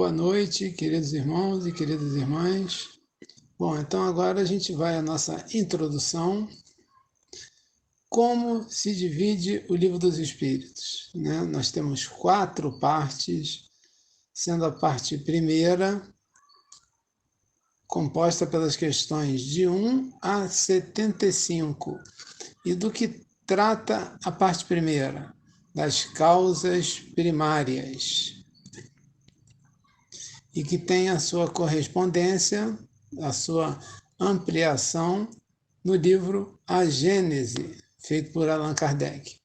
boa noite, queridos irmãos e queridas irmãs. Bom, então agora a gente vai à nossa introdução. Como se divide o Livro dos Espíritos, né? Nós temos 4 partes, sendo a parte primeira composta pelas questões de 1 a 75. E do que trata a parte primeira? Das causas primárias. E que tem a sua correspondência, a sua ampliação no livro A Gênese, feito por Allan Kardec.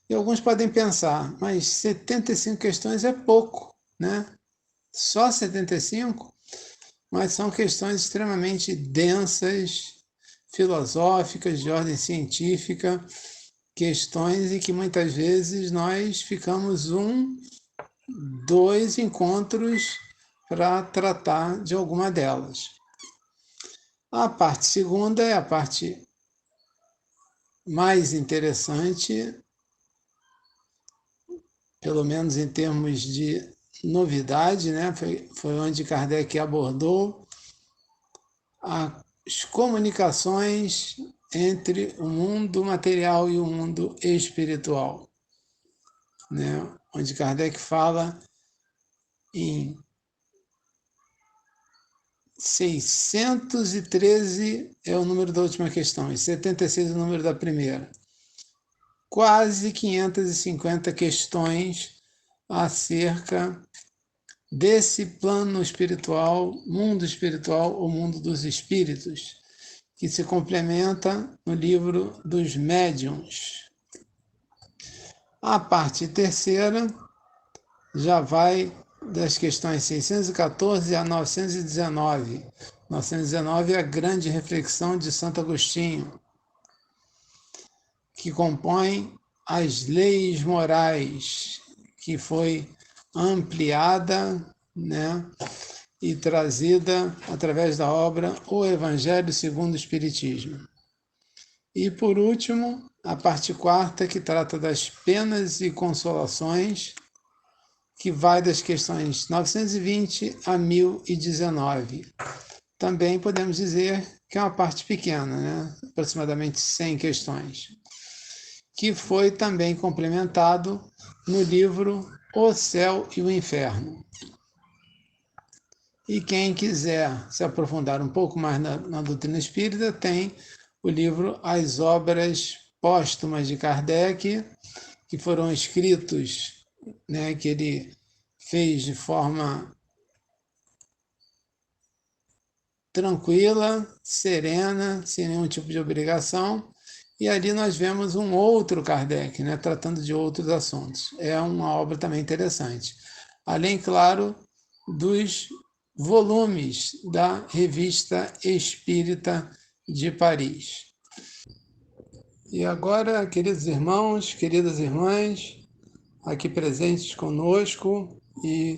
E alguns podem pensar, mas 75 questões é pouco, né? Só 75? Mas são questões extremamente densas, filosóficas, de ordem científica, questões em que muitas vezes nós ficamos 2 encontros para tratar de alguma delas. A parte segunda é a parte mais interessante, pelo menos em termos de novidade, né? Foi onde Kardec abordou as comunicações entre o mundo material e o mundo espiritual, né? Onde Kardec fala em 613 é o número da última questão, e 76 é o número da primeira. Quase 550 questões acerca desse plano espiritual, o mundo dos espíritos, que se complementa no livro dos médiuns. A parte terceira já vai das questões 614 a 919. 919 é a grande reflexão de Santo Agostinho, que compõe as leis morais, que foi ampliada, né, e trazida através da obra O Evangelho segundo o Espiritismo. E, por último, a parte quarta, que trata das penas e consolações, que vai das questões 920 a 1019. Também podemos dizer que é uma parte pequena, né? Aproximadamente 100 questões, que foi também complementado no livro O Céu e o Inferno. E quem quiser se aprofundar um pouco mais na doutrina espírita, tem o livro As Obras Póstumas de Kardec, que foram escritos, né, que ele fez de forma tranquila, serena, sem nenhum tipo de obrigação, e ali nós vemos um outro Kardec, né, tratando de outros assuntos. É uma obra também interessante. Além, claro, dos volumes da Revista Espírita de Paris. E agora, queridos irmãos, queridas irmãs, aqui presentes conosco e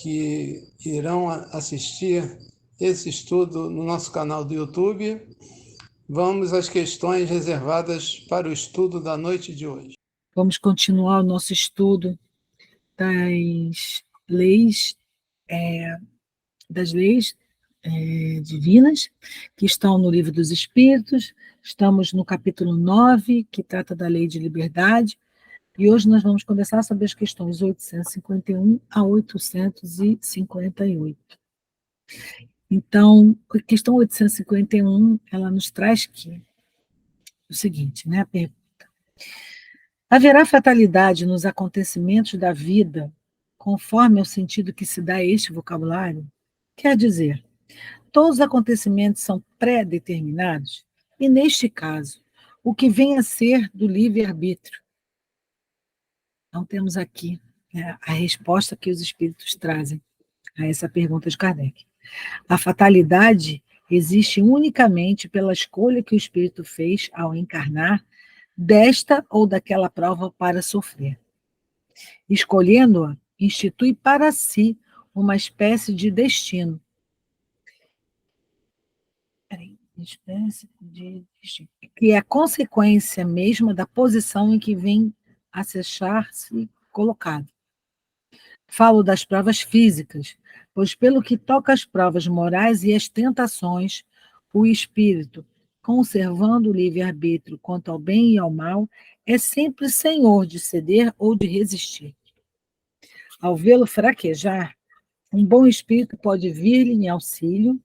que irão assistir esse estudo no nosso canal do YouTube, vamos às questões reservadas para o estudo da noite de hoje. Vamos continuar o nosso estudo das leis, divinas, que estão no Livro dos Espíritos. Estamos no capítulo 9, que trata da lei de liberdade, e hoje nós vamos conversar sobre as questões 851 a 858. Então, a questão 851, ela nos traz o seguinte, né, a pergunta: haverá fatalidade nos acontecimentos da vida, conforme ao sentido que se dá a este vocabulário? Quer dizer, todos os acontecimentos são pré-determinados? E, neste caso, o que vem a ser do livre-arbítrio? Então, temos aqui, né, a resposta que os espíritos trazem a essa pergunta de Kardec. A fatalidade existe unicamente pela escolha que o espírito fez ao encarnar desta ou daquela prova para sofrer. Escolhendo-a, institui para si uma espécie de destino. Que é a consequência mesma da posição em que vem a se achar-se colocado. Falo das provas físicas, pois pelo que toca às provas morais e às tentações, o espírito, conservando o livre-arbítrio quanto ao bem e ao mal, é sempre senhor de ceder ou de resistir. Ao vê-lo fraquejar, um bom espírito pode vir-lhe em auxílio,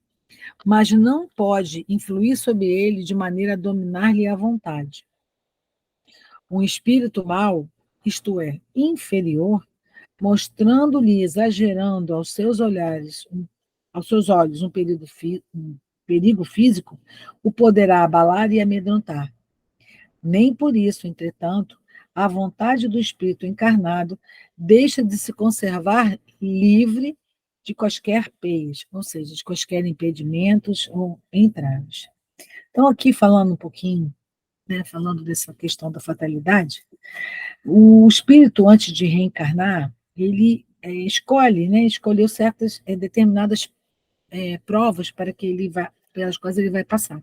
mas não pode influir sobre ele de maneira a dominar-lhe a vontade. Um espírito mau, isto é, inferior, mostrando-lhe, exagerando aos seus olhos, um perigo físico, o poderá abalar e amedrontar. Nem por isso, entretanto, a vontade do espírito encarnado deixa de se conservar livre de quaisquer peias, ou seja, de quaisquer impedimentos ou entraves. Então, aqui falando um pouquinho, né, falando dessa questão da fatalidade, o espírito, antes de reencarnar, ele escolhe, né, escolheu certas determinadas provas para que ele vá, pelas quais ele vai passar.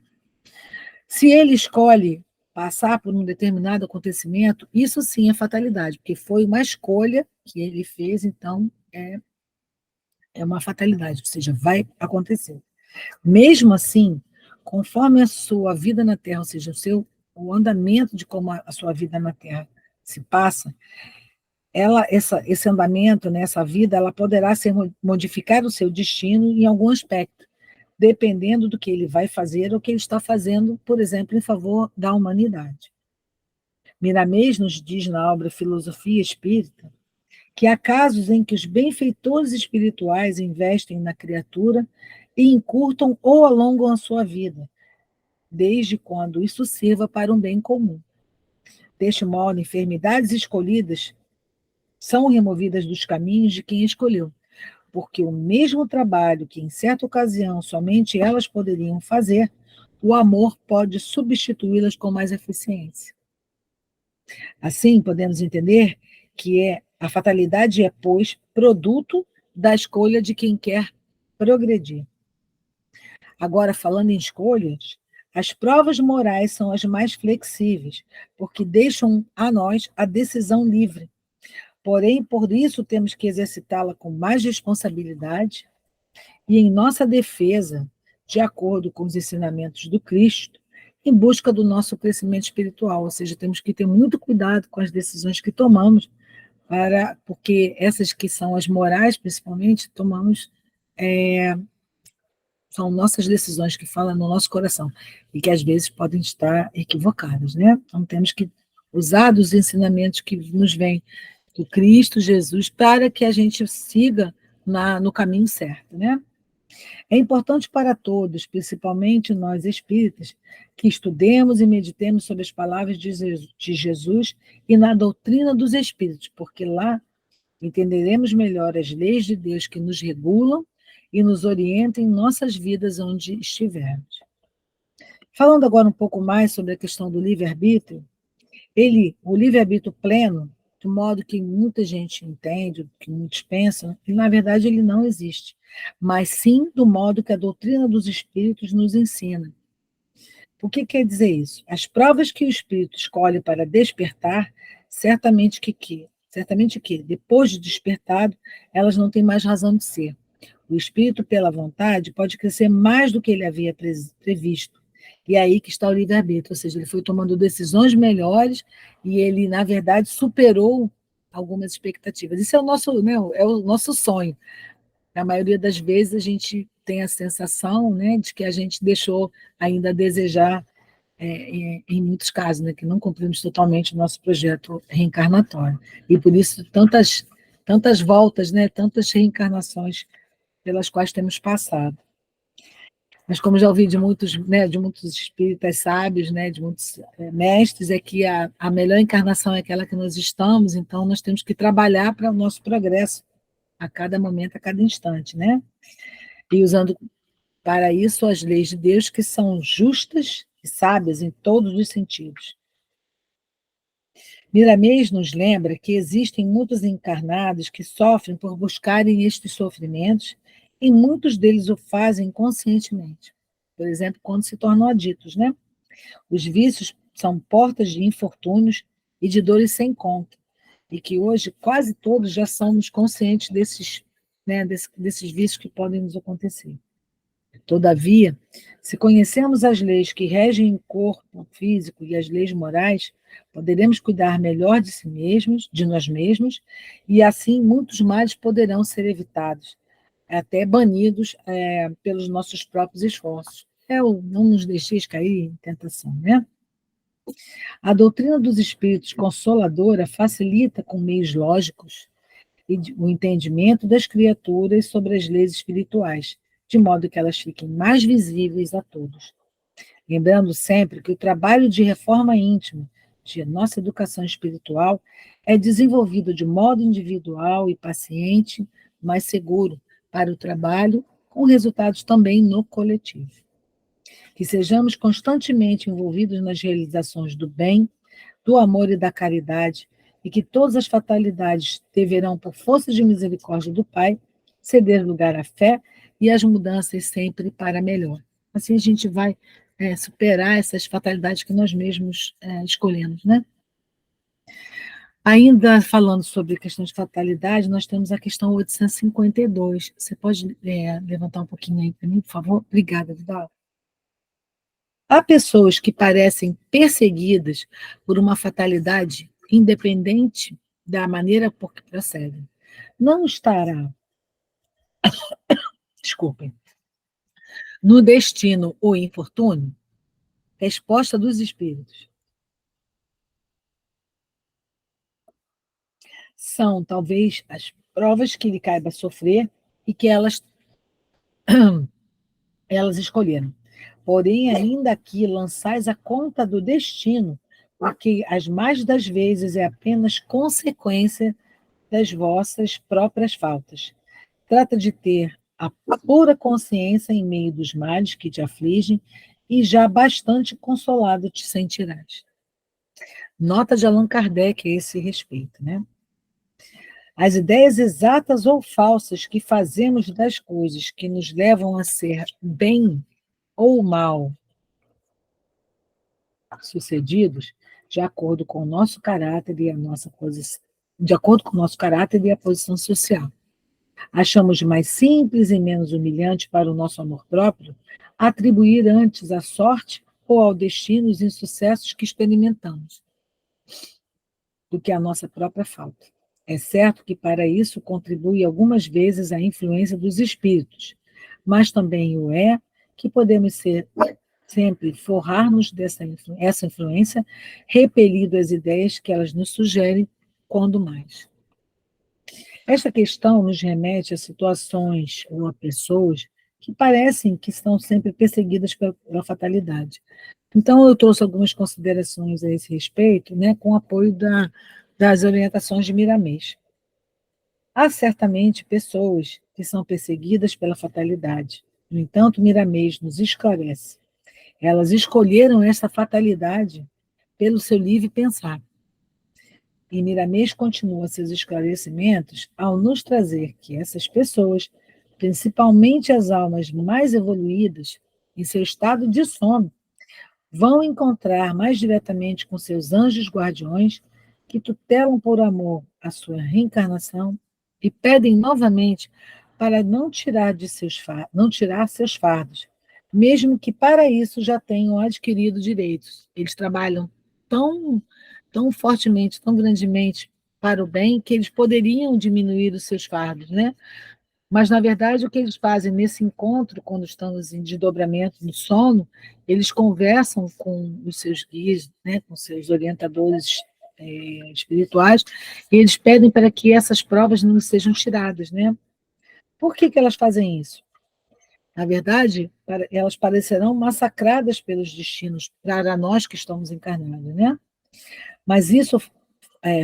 Se ele escolhe passar por um determinado acontecimento, isso sim é fatalidade, porque foi uma escolha que ele fez, então é uma fatalidade, ou seja, vai acontecer. Mesmo assim, conforme a sua vida na Terra, ou seja, o andamento de como a sua vida na Terra se passa, esse andamento, né, essa vida, ela poderá modificar o seu destino em algum aspecto, dependendo do que ele vai fazer ou que ele está fazendo, por exemplo, em favor da humanidade. Miramês nos diz na obra Filosofia Espírita que há casos em que os benfeitores espirituais investem na criatura e encurtam ou alongam a sua vida, desde quando isso sirva para um bem comum. Deste modo, enfermidades escolhidas são removidas dos caminhos de quem escolheu, porque o mesmo trabalho que, em certa ocasião, somente elas poderiam fazer, o amor pode substituí-las com mais eficiência. Assim, podemos entender que a fatalidade é, pois, produto da escolha de quem quer progredir. Agora, falando em escolhas, as provas morais são as mais flexíveis, porque deixam a nós a decisão livre. Porém, por isso temos que exercitá-la com mais responsabilidade e em nossa defesa, de acordo com os ensinamentos do Cristo, em busca do nosso crescimento espiritual. Ou seja, temos que ter muito cuidado com as decisões que tomamos, porque essas que são as morais, principalmente, tomamos, são nossas decisões que falam no nosso coração e que às vezes podem estar equivocadas, né? Então temos que usar dos ensinamentos que nos vêm do Cristo Jesus para que a gente siga no caminho certo, né? É importante para todos, principalmente nós espíritas, que estudemos e meditemos sobre as palavras de Jesus e na doutrina dos espíritos, porque lá entenderemos melhor as leis de Deus que nos regulam e nos orientam em nossas vidas onde estivermos. Falando agora um pouco mais sobre a questão do livre-arbítrio, o livre-arbítrio pleno, do modo que muita gente entende, que muitos pensam, e na verdade ele não existe, mas sim do modo que a doutrina dos espíritos nos ensina. O que quer dizer isso? As provas que o espírito escolhe para despertar, certamente que, depois de despertado, elas não têm mais razão de ser. O espírito, pela vontade, pode crescer mais do que ele havia previsto. E é aí que está o livre-arbítrio, ou seja, ele foi tomando decisões melhores e ele, na verdade, superou algumas expectativas. Isso é o nosso sonho. Na maioria das vezes, a gente tem a sensação, né, de que a gente deixou ainda a desejar, em muitos casos, né, que não cumprimos totalmente o nosso projeto reencarnatório. E por isso, tantas voltas, né, tantas reencarnações pelas quais temos passado. Mas como já ouvi de muitos espíritas sábios, né, de muitos mestres, é que a melhor encarnação é aquela que nós estamos, então nós temos que trabalhar para o nosso progresso a cada momento, a cada instante, né? E usando para isso as leis de Deus, que são justas e sábias em todos os sentidos. Miramês nos lembra que existem muitos encarnados que sofrem por buscarem estes sofrimentos e muitos deles o fazem conscientemente. Por exemplo, quando se tornam aditos, né? Os vícios são portas de infortúnios e de dores sem conta. e que hoje quase todos já somos conscientes desses vícios que podem nos acontecer. Todavia, se conhecermos as leis que regem o corpo físico e as leis morais, poderemos cuidar melhor de si mesmos, de nós mesmos, e assim muitos males poderão ser evitados, até banidos pelos nossos próprios esforços. Não nos deixeis cair em tentação, né? A doutrina dos espíritos consoladora facilita com meios lógicos o entendimento das criaturas sobre as leis espirituais, de modo que elas fiquem mais visíveis a todos. Lembrando sempre que o trabalho de reforma íntima, de nossa educação espiritual, é desenvolvido de modo individual e paciente, mas seguro, para o trabalho, com resultados também no coletivo. Que sejamos constantemente envolvidos nas realizações do bem, do amor e da caridade, e que todas as fatalidades deverão, por força de misericórdia do Pai, ceder lugar à fé e às mudanças sempre para melhor. Assim a gente vai superar essas fatalidades que nós mesmos escolhemos, né? Ainda falando sobre a questão de fatalidade, nós temos a questão 852. Você pode levantar um pouquinho aí para mim, por favor? Obrigada, Vidal. Há pessoas que parecem perseguidas por uma fatalidade independente da maneira por que procedem. Não estará, desculpem, no destino ou infortúnio? Resposta dos espíritos. São, talvez, as provas que lhe caiba sofrer e que elas escolheram. Porém, ainda aqui lançais a conta do destino, porque as mais das vezes é apenas consequência das vossas próprias faltas. Trata de ter a pura consciência em meio dos males que te afligem e já bastante consolado te sentirás. Nota de Allan Kardec a esse respeito, né? As ideias exatas ou falsas que fazemos das coisas que nos levam a ser bem ou mal sucedidos, de acordo com o nosso caráter e a nossa posição, de acordo com o nosso caráter e a posição social. Achamos mais simples e menos humilhante para o nosso amor próprio atribuir antes à sorte ou ao destino os insucessos que experimentamos, do que a nossa própria falta. É certo que para isso contribui algumas vezes a influência dos espíritos, mas também o é que podemos sempre forrar-nos essa influência, repelindo as ideias que elas nos sugerem, quando mais. Esta questão nos remete a situações ou a pessoas que parecem que estão sempre perseguidas pela fatalidade. Então, eu trouxe algumas considerações a esse respeito, né, com o apoio das orientações de Miramês. Há certamente pessoas que são perseguidas pela fatalidade. No entanto, Miramês nos esclarece. Elas escolheram essa fatalidade pelo seu livre pensar. E Miramês continua seus esclarecimentos ao nos trazer que essas pessoas, principalmente as almas mais evoluídas, em seu estado de sono, vão encontrar mais diretamente com seus anjos guardiões, que tutelam por amor a sua reencarnação e pedem novamente para não tirar seus fardos, mesmo que para isso já tenham adquirido direitos. Eles trabalham tão fortemente, tão grandemente para o bem, que eles poderiam diminuir os seus fardos, né? Mas, na verdade, o que eles fazem nesse encontro, quando estamos em desdobramento no sono, eles conversam com os seus guias, né, com seus orientadores espirituais, e eles pedem para que essas provas não sejam tiradas, né? Por que elas fazem isso? Na verdade, elas parecerão massacradas pelos destinos para nós que estamos encarnados, né? Mas isso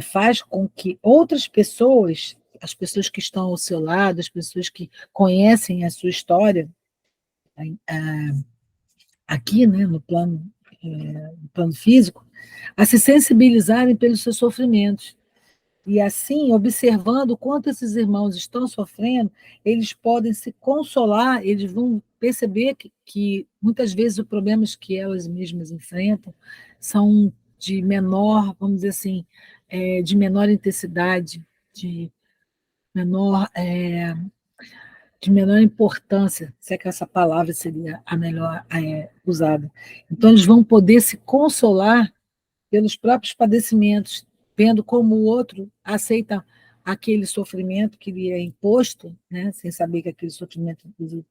faz com que outras pessoas, as pessoas que estão ao seu lado, as pessoas que conhecem a sua história, aqui, né, no plano físico, a se sensibilizarem pelos seus sofrimentos. E assim, observando o quanto esses irmãos estão sofrendo, eles podem se consolar, eles vão perceber que muitas vezes os problemas que elas mesmas enfrentam são de menor, vamos dizer assim, de menor intensidade, menor, de menor importância, se é que essa palavra seria a melhor usada. Então, eles vão poder se consolar pelos próprios padecimentos, vendo como o outro aceita aquele sofrimento que lhe é imposto, né, sem saber que aquele sofrimento, inclusive,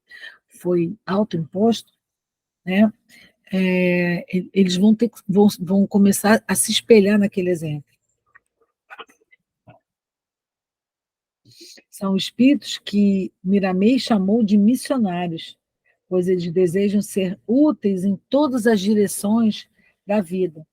foi autoimposto, né, eles vão começar a se espelhar naquele exemplo. São espíritos que Miramês chamou de missionários, pois eles desejam ser úteis em todas as direções da vida.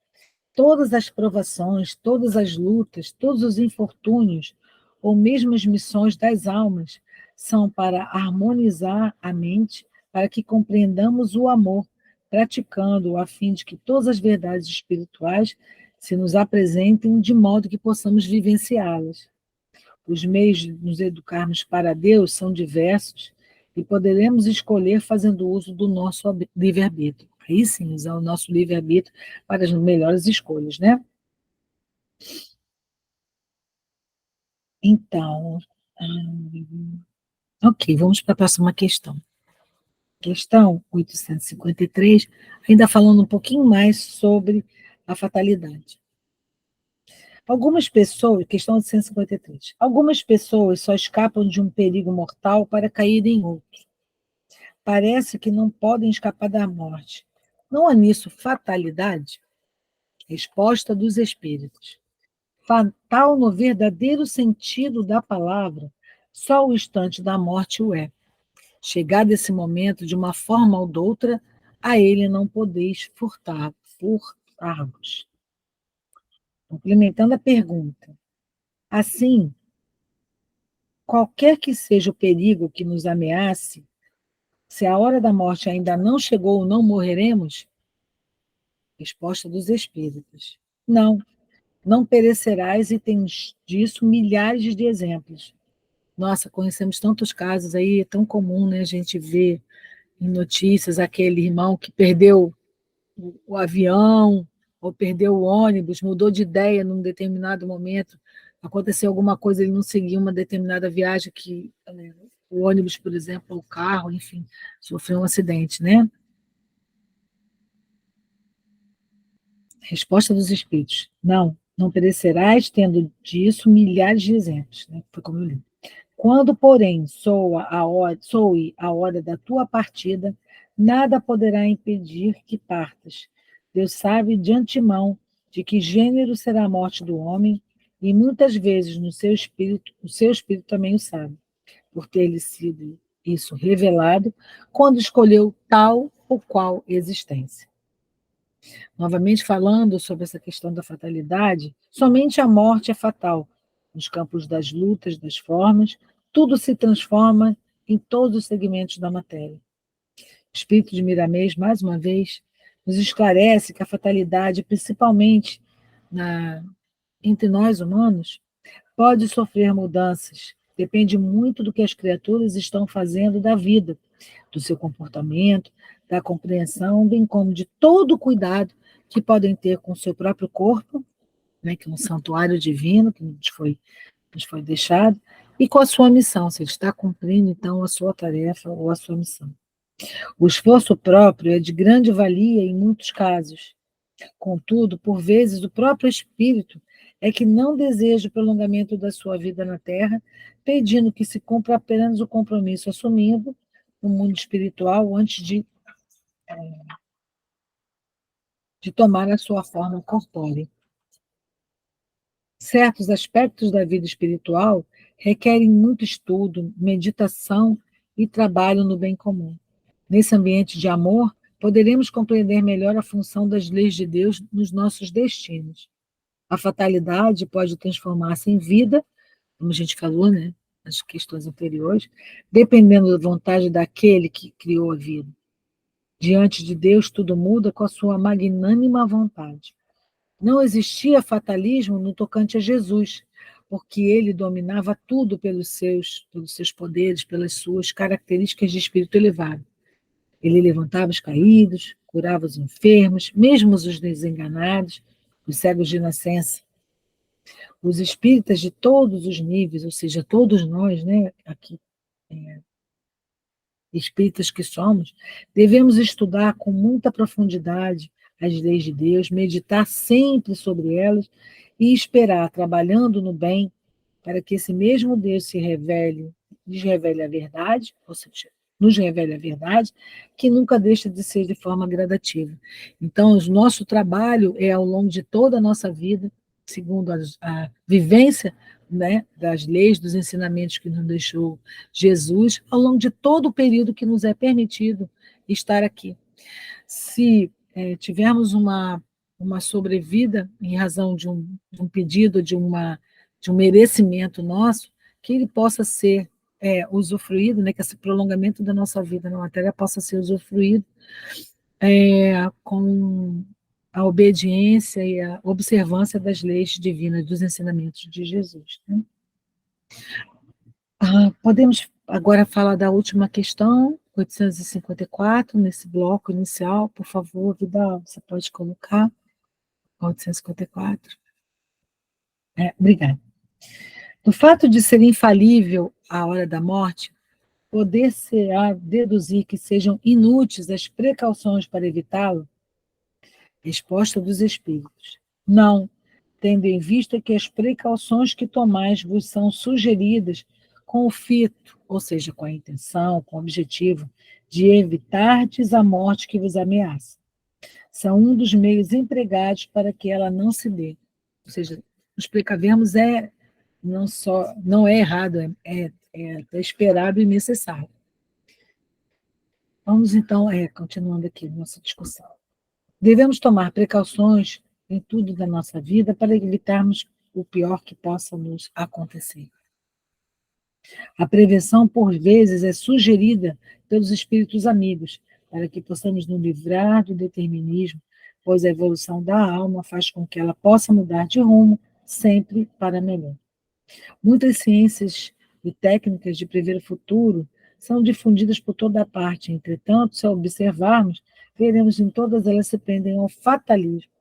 Todas as provações, todas as lutas, todos os infortúnios, ou mesmo as missões das almas, são para harmonizar a mente, para que compreendamos o amor, praticando-o a fim de que todas as verdades espirituais se nos apresentem de modo que possamos vivenciá-las. Os meios de nos educarmos para Deus são diversos e poderemos escolher fazendo uso do nosso livre-arbítrio. Aí sim, usar o nosso livre-arbítrio para as melhores escolhas, né? Então, ok, vamos para a próxima questão. Questão 853, ainda falando um pouquinho mais sobre a fatalidade. Algumas pessoas, questão 853, algumas pessoas só escapam de um perigo mortal para cair em outro. Parece que não podem escapar da morte. Não há nisso fatalidade? Resposta dos espíritos. Fatal no verdadeiro sentido da palavra, só o instante da morte o é. Chegado esse momento, de uma forma ou de outra, a ele não podeis furtar-vos. Complementando a pergunta. Assim, qualquer que seja o perigo que nos ameace, se a hora da morte ainda não chegou, não morreremos? Resposta dos espíritos. Não, não perecerás, e tens disso milhares de exemplos. Nossa, conhecemos tantos casos aí, é tão comum, né, a gente ver em notícias aquele irmão que perdeu o avião, ou perdeu o ônibus, mudou de ideia num determinado momento, aconteceu alguma coisa, ele não seguiu uma determinada viagem, que o ônibus, por exemplo, ou o carro, enfim, sofreu um acidente, né? Resposta dos espíritos. Não, não perecerás, tendo disso milhares de exemplos, né? Foi como eu li. Quando, porém, soe a hora da tua partida, nada poderá impedir que partas. Deus sabe de antemão de que gênero será a morte do homem, e muitas vezes no seu espírito, o seu espírito também o sabe, por ter-lhe sido isso revelado, quando escolheu tal ou qual existência. Novamente falando sobre essa questão da fatalidade, somente a morte é fatal. Nos campos das lutas, das formas, tudo se transforma em todos os segmentos da matéria. O espírito de Miramês, mais uma vez, nos esclarece que a fatalidade, principalmente entre nós humanos, pode sofrer mudanças. Depende muito do que as criaturas estão fazendo da vida, do seu comportamento, da compreensão, bem como de todo o cuidado que podem ter com o seu próprio corpo, né, que é um santuário divino que nos foi deixado, e com a sua missão, se ele está cumprindo, então, a sua tarefa ou a sua missão. O esforço próprio é de grande valia em muitos casos. Contudo, por vezes, o próprio espírito é que não deseja o prolongamento da sua vida na Terra, pedindo que se cumpra apenas o compromisso assumido no mundo espiritual antes de tomar a sua forma corpórea. Certos aspectos da vida espiritual requerem muito estudo, meditação e trabalho no bem comum. Nesse ambiente de amor, poderemos compreender melhor a função das leis de Deus nos nossos destinos. A fatalidade pode transformar-se em vida, como a gente falou, né, nas questões anteriores, dependendo da vontade daquele que criou a vida. Diante de Deus, tudo muda com a sua magnânima vontade. Não existia fatalismo no tocante a Jesus, porque ele dominava tudo pelos seus poderes, pelas suas características de espírito elevado. Ele levantava os caídos, curava os enfermos, mesmo os desenganados, os cegos de nascença, os espíritas de todos os níveis, ou seja, todos nós, né, aqui, espíritas que somos, devemos estudar com muita profundidade as leis de Deus, meditar sempre sobre elas e esperar, trabalhando no bem, para que esse mesmo Deus se revele, nos revele a verdade, ou seja, nos revele a verdade, que nunca deixa de ser de forma gradativa. Então, o nosso trabalho é ao longo de toda a nossa vida, segundo a vivência, né, das leis, dos ensinamentos que nos deixou Jesus, ao longo de todo o período que nos é permitido estar aqui. Se tivermos uma sobrevida em razão de um pedido, de um merecimento nosso, que ele possa ser usufruído, né, que esse prolongamento da nossa vida na matéria possa ser usufruído com a obediência e a observância das leis divinas, dos ensinamentos de Jesus. Né? Podemos agora falar da última questão, 854, nesse bloco inicial, por favor, Vidal, você pode colocar, 854. Obrigada. Do fato de ser infalível a hora da morte, poder-se-á deduzir que sejam inúteis as precauções para evitá-lo? Resposta dos Espíritos. Não, tendo em vista que as precauções que tomais vos são sugeridas com o fito, ou seja, com a intenção, com o objetivo de evitardes a morte que vos ameaça. São um dos meios empregados para que ela não se dê. Ou seja, nos precavermos não é errado, é esperado e necessário. Vamos então, continuando aqui nossa discussão. Devemos tomar precauções em tudo da nossa vida para evitarmos o pior que possa nos acontecer. A prevenção, por vezes, é sugerida pelos espíritos amigos, para que possamos nos livrar do determinismo, pois a evolução da alma faz com que ela possa mudar de rumo sempre para melhor. Muitas ciências e técnicas de prever o futuro são difundidas por toda parte. Entretanto, se observarmos, veremos em todas elas se prendem ao fatalismo.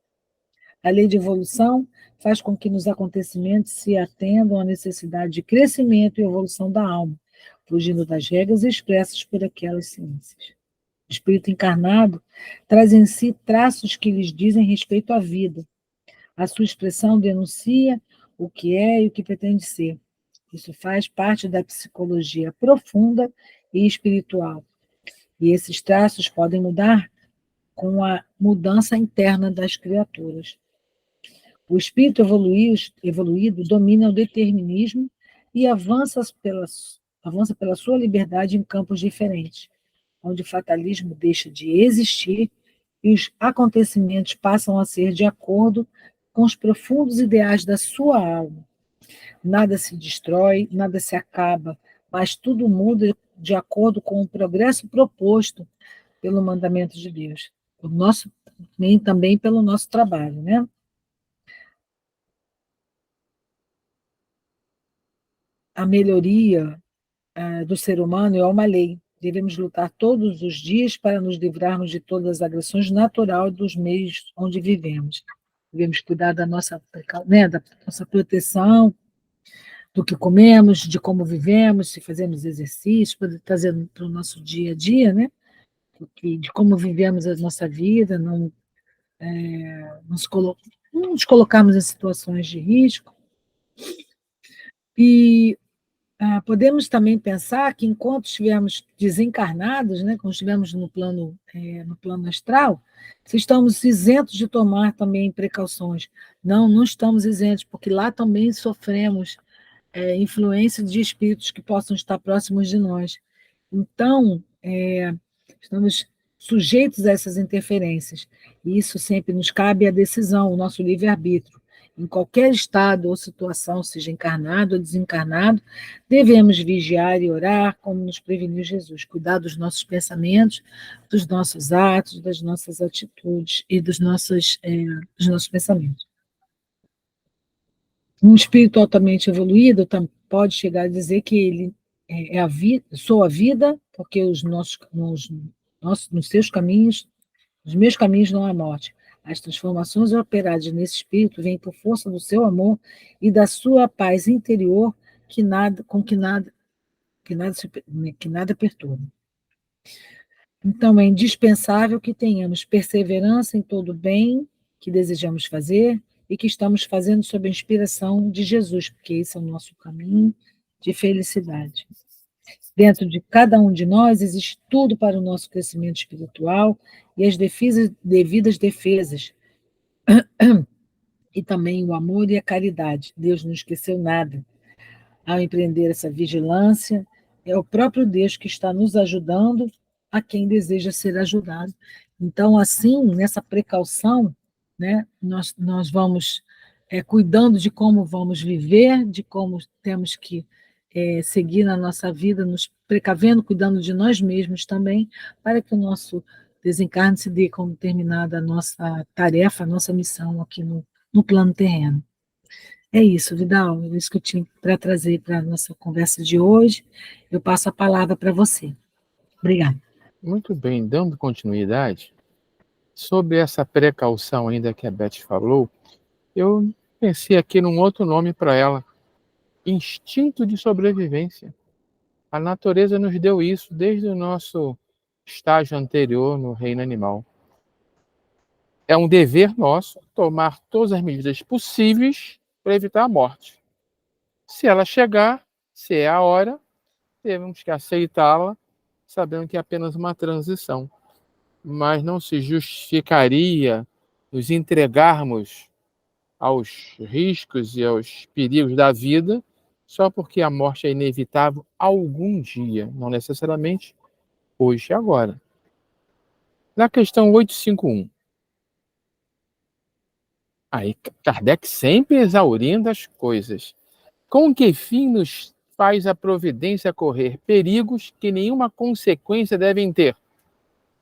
A lei de evolução faz com que nos acontecimentos se atendam à necessidade de crescimento e evolução da alma, fugindo das regras expressas por aquelas ciências. O espírito encarnado traz em si traços que lhes dizem respeito à vida. A sua expressão denuncia o que é e o que pretende ser. Isso faz parte da psicologia profunda e espiritual. E esses traços podem mudar com a mudança interna das criaturas. O espírito evoluído domina o determinismo e avança pela sua liberdade em campos diferentes, onde o fatalismo deixa de existir e os acontecimentos passam a ser de acordo com os profundos ideais da sua alma. Nada se destrói, nada se acaba, mas tudo muda de acordo com o progresso proposto pelo mandamento de Deus. Também pelo nosso trabalho, né? A melhoria do ser humano é uma lei. Devemos lutar todos os dias para nos livrarmos de todas as agressões naturais dos meios onde vivemos. Devemos cuidar da nossa proteção, do que comemos, de como vivemos, se fazemos exercício, para trazer para o nosso dia a dia, né? De como vivemos a nossa vida, não nos colocarmos em situações de risco. E podemos também pensar que enquanto estivermos desencarnados, né, quando estivermos no plano astral, se estamos isentos de tomar também precauções. Não, não estamos isentos, porque lá também sofremos influência de espíritos que possam estar próximos de nós. Então, estamos sujeitos a essas interferências. E isso sempre nos cabe a decisão, o nosso livre-arbítrio. Em qualquer estado ou situação, seja encarnado ou desencarnado, devemos vigiar e orar, como nos preveniu Jesus, cuidar dos nossos pensamentos, dos nossos atos, das nossas atitudes e dos nossos pensamentos. Um espírito altamente evoluído pode chegar a dizer que ele é a vida, sou a vida, porque nos seus caminhos, nos meus caminhos não há morte. As transformações operadas nesse espírito vêm por força do seu amor e da sua paz interior, que nada perturba. Então, é indispensável que tenhamos perseverança em todo o bem que desejamos fazer e que estamos fazendo sob a inspiração de Jesus, porque esse é o nosso caminho de felicidade. Dentro de cada um de nós existe tudo para o nosso crescimento espiritual e as devidas defesas, e também o amor e a caridade. Deus não esqueceu nada. Ao empreender essa vigilância, é o próprio Deus que está nos ajudando a quem deseja ser ajudado. Então, assim, nessa precaução, né, nós vamos cuidando de como vamos viver, de como temos que seguir na nossa vida, nos precavendo, cuidando de nós mesmos também, para que o nosso desencarne se dê como terminada a nossa tarefa, a nossa missão aqui no plano terreno. É isso, Vidal, é isso que eu tinha para trazer para a nossa conversa de hoje. Eu passo a palavra para você. Obrigada. Muito bem, dando continuidade, sobre essa precaução ainda que a Beth falou, eu pensei aqui num outro nome para ela, instinto de sobrevivência. A natureza nos deu isso desde o nosso estágio anterior no reino animal. É um dever nosso tomar todas as medidas possíveis para evitar a morte. Se ela chegar, se é a hora, temos que aceitá-la, sabendo que é apenas uma transição. Mas não se justificaria nos entregarmos aos riscos e aos perigos da vida só porque a morte é inevitável algum dia, não necessariamente hoje e agora. Na questão 851, aí Kardec sempre exaurindo as coisas. Com que fim nos faz a providência correr perigos que nenhuma consequência devem ter?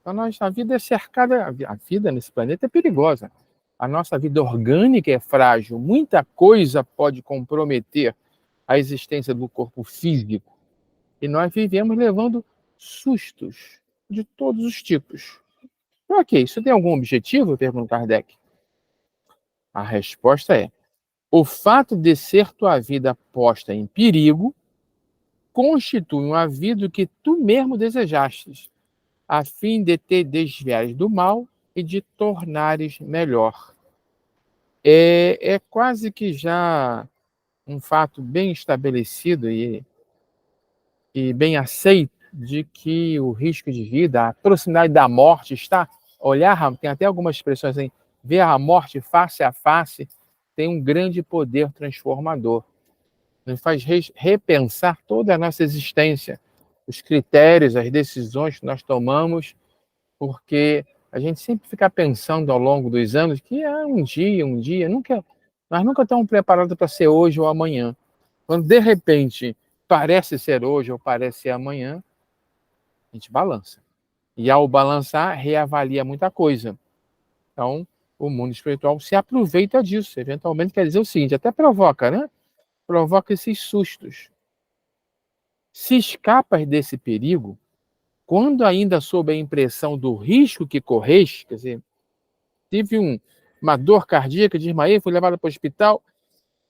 Então, a vida é cercada, a vida nesse planeta é perigosa. A nossa vida orgânica é frágil, muita coisa pode comprometer a existência do corpo físico. E nós vivemos levando sustos de todos os tipos. Ok, isso tem algum objetivo? Pergunta Kardec. A resposta é: o fato de ser tua vida posta em perigo constitui um aviso que tu mesmo desejastes, a fim de te desviares do mal e de tornares melhor. É quase que já um fato bem estabelecido e bem aceito de que o risco de vida, a proximidade da morte está, olhar, tem até algumas expressões em ver a morte face a face, tem um grande poder transformador. Nos faz repensar toda a nossa existência, os critérios, as decisões que nós tomamos, porque a gente sempre fica pensando ao longo dos anos que um dia, nós nunca estamos preparados para ser hoje ou amanhã. Quando de repente parece ser hoje ou parece ser amanhã, a gente balança. E ao balançar, reavalia muita coisa. Então, o mundo espiritual se aproveita disso. Eventualmente quer dizer o seguinte, até provoca, né? Provoca esses sustos. Se escapas desse perigo, quando ainda sob a impressão do risco que corres, quer dizer, tive uma dor cardíaca, desmaiei, fui levado para o hospital,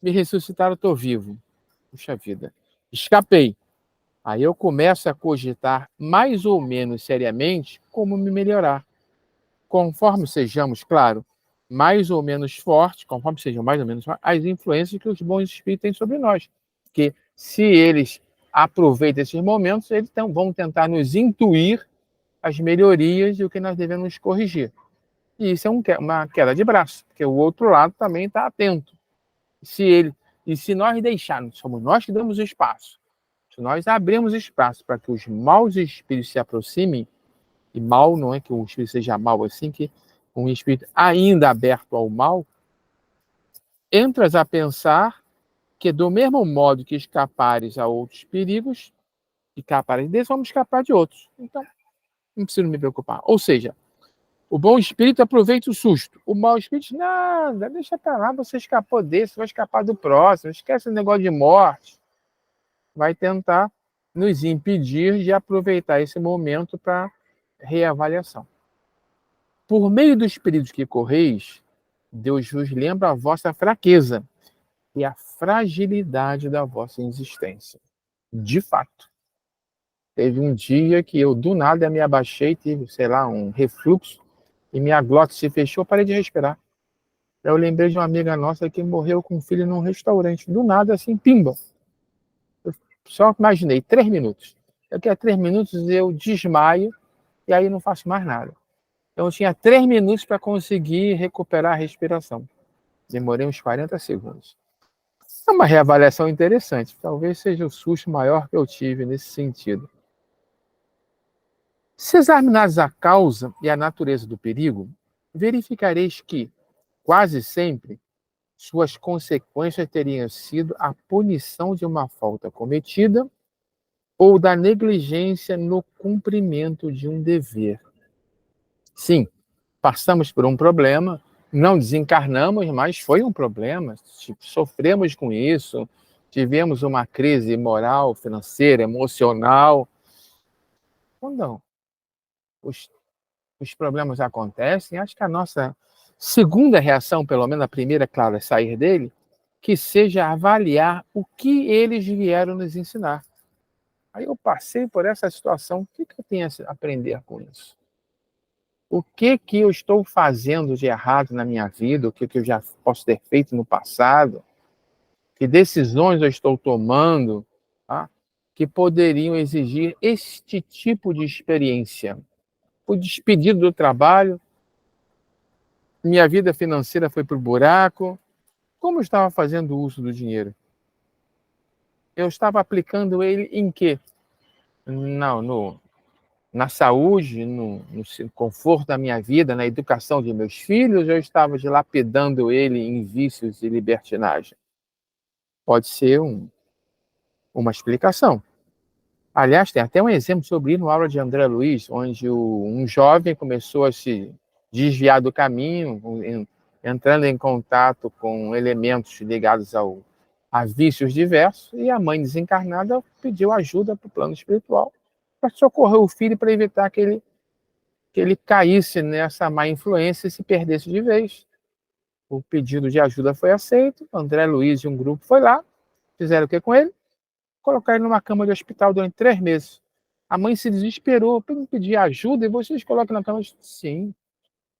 me ressuscitaram, estou vivo. Puxa vida, escapei. Aí eu começo a cogitar mais ou menos seriamente como me melhorar. Conforme sejamos, claro, mais ou menos fortes, conforme sejam mais ou menos fortes, as influências que os bons espíritos têm sobre nós. Porque se eles aproveitam esses momentos, eles vão tentar nos intuir as melhorias e o que nós devemos corrigir. E isso é uma queda de braço, porque o outro lado também está atento. E se nós deixarmos, somos nós que damos o espaço, se nós abrirmos espaço para que os maus espíritos se aproximem, e mal não é que o espírito seja mal assim, que um espírito ainda aberto ao mal, entras a pensar que do mesmo modo que escapares a outros perigos, escapares desses, vamos escapar de outros. Então, não preciso me preocupar. Ou seja, o bom espírito aproveita o susto. O mau espírito, nada, deixa para lá, você escapou desse, vai escapar do próximo, esquece o negócio de morte. Vai tentar nos impedir de aproveitar esse momento para reavaliação. Por meio dos períodos que correis, Deus vos lembra a vossa fraqueza e a fragilidade da vossa existência. De fato, teve um dia que eu, do nada, me abaixei, tive, sei lá, um refluxo, e minha glote se fechou, parei de respirar. Eu lembrei de uma amiga nossa que morreu com um filho num restaurante. Do nada, assim, pimba. Eu só imaginei, 3 minutos. Daqui a 3 minutos eu desmaio e aí não faço mais nada. Então eu tinha 3 minutos para conseguir recuperar a respiração. Demorei uns 40 segundos. É uma reavaliação interessante. Talvez seja o susto maior que eu tive nesse sentido. Se examinares a causa e a natureza do perigo, verificareis que, quase sempre, suas consequências teriam sido a punição de uma falta cometida ou da negligência no cumprimento de um dever. Sim, passamos por um problema, não desencarnamos, mas foi um problema, sofremos com isso, tivemos uma crise moral, financeira, emocional. Quando os, os problemas acontecem, acho que a nossa segunda reação, pelo menos a primeira, claro, é sair dele, que seja avaliar o que eles vieram nos ensinar. Aí eu passei por essa situação, o que eu tenho a aprender com isso? O que eu estou fazendo de errado na minha vida? O que eu já posso ter feito no passado? Que decisões eu estou tomando, tá? Que poderiam exigir este tipo de experiência? Fui despedido do trabalho, minha vida financeira foi para o buraco. Como eu estava fazendo uso do dinheiro? Eu estava aplicando ele em quê? Não, na saúde, no conforto da minha vida, na educação de meus filhos, eu estava dilapidando ele em vícios e libertinagem. Pode ser uma explicação. Aliás, tem até um exemplo sobre isso no aula de André Luiz, onde um jovem começou a se desviar do caminho, entrando em contato com elementos ligados a vícios diversos, e a mãe desencarnada pediu ajuda para o plano espiritual para socorrer o filho para evitar que ele caísse nessa má influência e se perdesse de vez. O pedido de ajuda foi aceito, André Luiz e um grupo foi lá, fizeram o que com ele? Colocaram ele numa cama de hospital durante 3 meses. A mãe se desesperou, pedir ajuda e vocês colocam na cama de... Sim.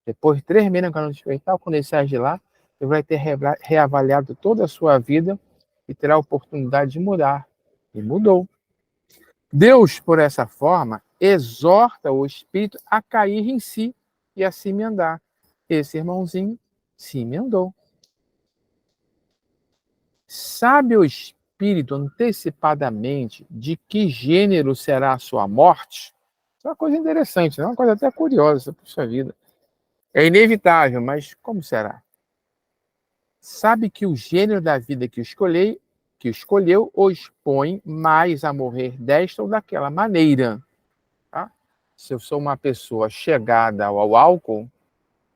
Depois de 3 meses na cama de hospital, quando ele sai de lá, ele vai ter reavaliado toda a sua vida e terá a oportunidade de mudar. E mudou. Deus, por essa forma, exorta o espírito a cair em si e a se emendar. Esse irmãozinho se emendou. Sabe o espírito antecipadamente de que gênero será a sua morte? Isso é uma coisa interessante, é uma coisa até curiosa, puxa vida. É inevitável, mas como será? Sabe que o gênero da vida que escolheu o expõe mais a morrer desta ou daquela maneira. Tá? Se eu sou uma pessoa chegada ao álcool,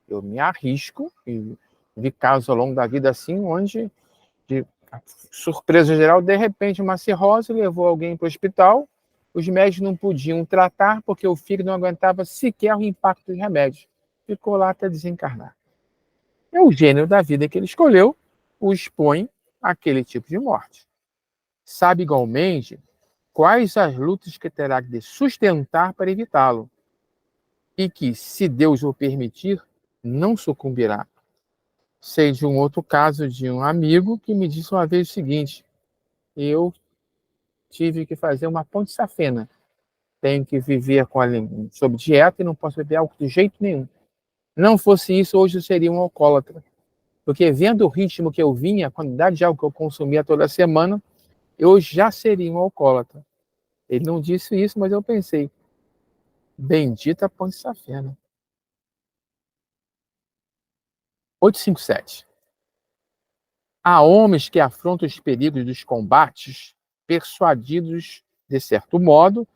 eu me arrisco, e vi casos ao longo da vida assim, onde, de surpresa geral, de repente uma cirrose levou alguém para o hospital, os médicos não podiam tratar porque o fígado não aguentava sequer o impacto dos remédios. Ficou lá até desencarnar. É o gênero da vida que ele escolheu, o expõe àquele tipo de morte. Sabe igualmente quais as lutas que terá de sustentar para evitá-lo, e que, se Deus o permitir, não sucumbirá. Sei de um outro caso de um amigo que me disse uma vez o seguinte: eu tive que fazer uma ponte safena, tenho que viver sob dieta e não posso beber álcool de jeito nenhum. Não fosse isso, hoje eu seria um alcoólatra. Porque vendo o ritmo que eu vinha, a quantidade de álcool que eu consumia toda semana, eu já seria um alcoólatra. Ele não disse isso, mas eu pensei, bendita ponte safena. 857. Há homens que afrontam os perigos dos combates, persuadidos, de certo modo,